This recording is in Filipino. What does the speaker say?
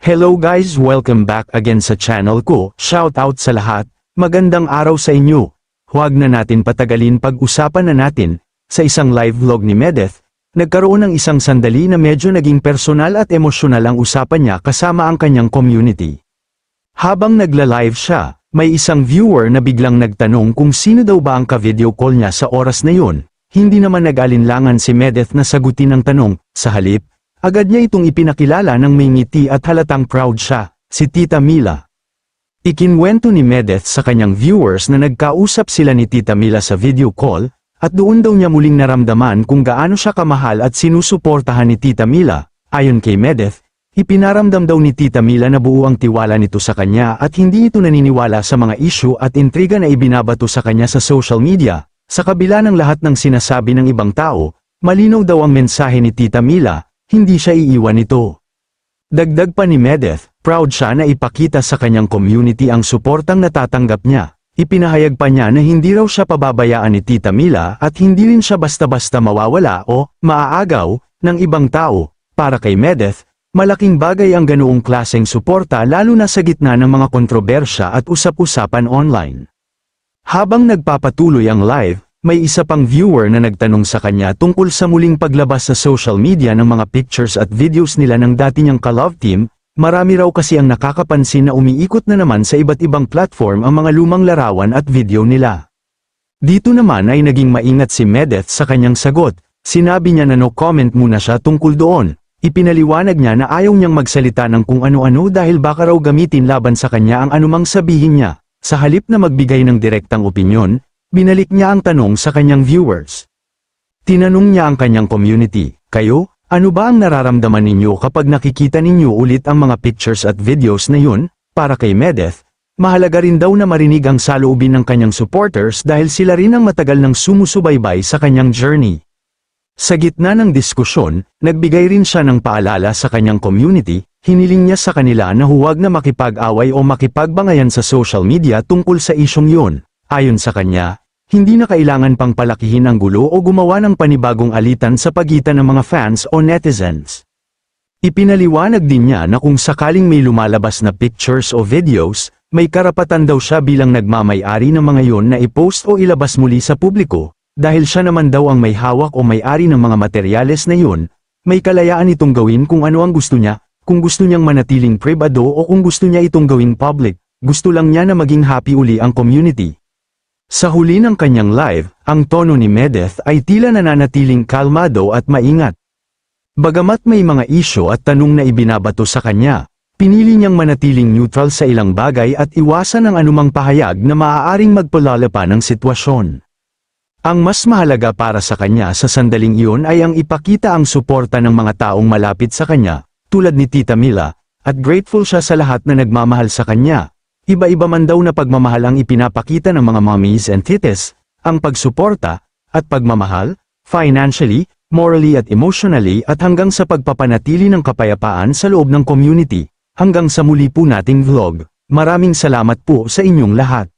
Hello guys, welcome back again sa channel ko. Shoutout sa lahat, magandang araw sa inyo. Huwag na natin patagalin, pag-usapan na natin. Sa isang live vlog ni Medeth, nagkaroon ng isang sandali na medyo naging personal at emosyonal ang usapan niya kasama ang kanyang community. Habang nagla-live siya, may isang viewer na biglang nagtanong kung sino daw ba ang ka-video call niya sa oras na yun. Hindi naman nag-alinlangan si Medeth na sagutin ang tanong, sa halip, agad niya itong ipinakilala ng may ngiti at halatang proud siya, si Tita Mila. Ikinwento ni Medeth sa kanyang viewers na nagkausap sila ni Tita Mila sa video call, at doon daw niya muling naramdaman kung gaano siya kamahal at sinusuportahan ni Tita Mila. Ayon kay Medeth, ipinaramdam daw ni Tita Mila na buo ang tiwala nito sa kanya at hindi ito naniniwala sa mga issue at intriga na ibinabato sa kanya sa social media. Sa kabila ng lahat ng sinasabi ng ibang tao, malinaw daw ang mensahe ni Tita Mila, hindi siya iiwan nito. Dagdag pa ni Medeth, proud siya na ipakita sa kanyang community ang suportang natatanggap niya. Ipinahayag pa niya na hindi raw siya pababayaan ni Tita Mila at hindi rin siya basta-basta mawawala o maaagaw ng ibang tao. Para kay Medeth, malaking bagay ang ganoong klaseng suporta lalo na sa gitna ng mga kontrobersya at usap-usapan online. Habang nagpapatuloy ang live, may isa pang viewer na nagtanong sa kanya tungkol sa muling paglabas sa social media ng mga pictures at videos nila ng dati niyang ka-love team. Marami raw kasi ang nakakapansin na umiikot na naman sa iba't ibang platform ang mga lumang larawan at video nila. Dito naman ay naging maingat si Medeth sa kanyang sagot. Sinabi niya na no comment muna siya tungkol doon. Ipinaliwanag niya na ayaw niyang magsalita ng kung ano-ano dahil baka raw gamitin laban sa kanya ang anumang sabihin niya. Sa halip na magbigay ng direktang opinyon, binalik niya ang tanong sa kanyang viewers. Tinanong niya ang kanyang community, kayo, ano ba ang nararamdaman ninyo kapag nakikita ninyo ulit ang mga pictures at videos na yun? Para kay Medeth, mahalaga rin daw na marinig ang saloobin ng kanyang supporters dahil sila rin ang matagal nang sumusubaybay sa kanyang journey. Sa gitna ng diskusyon, nagbigay rin siya ng paalala sa kanyang community, hiniling niya sa kanila na huwag na makipag-away o makipagbangayan sa social media tungkol sa isyong yun. Ayon sa kanya, hindi na kailangan pang palakihin ang gulo o gumawa ng panibagong alitan sa pagitan ng mga fans o netizens. Ipinaliwanag din niya na kung sakaling may lumalabas na pictures o videos, may karapatan daw siya bilang nagmamay-ari ng mga yon na i-post o ilabas muli sa publiko, dahil siya naman daw ang may hawak o may-ari ng mga materyales na yun, may kalayaan itong gawin kung ano ang gusto niya, kung gusto niyang manatiling pribado o kung gusto niya itong gawing public, gusto lang niya na maging happy uli ang community. Sa huli ng kanyang live, ang tono ni Medeth ay tila nananatiling kalmado at maingat. Bagamat may mga isyu at tanong na ibinabato sa kanya, pinili niyang manatiling neutral sa ilang bagay at iwasan ang anumang pahayag na maaaring magpalala pa ng sitwasyon. Ang mas mahalaga para sa kanya sa sandaling iyon ay ang ipakita ang suporta ng mga taong malapit sa kanya, tulad ni Tita Mila, at grateful siya sa lahat na nagmamahal sa kanya. Iba-iba man daw na pagmamahal ang ipinapakita ng mga mommies and tites, ang pagsuporta, at pagmamahal, financially, morally at emotionally at hanggang sa pagpapanatili ng kapayapaan sa loob ng community. Hanggang sa muli po nating vlog. Maraming salamat po sa inyong lahat.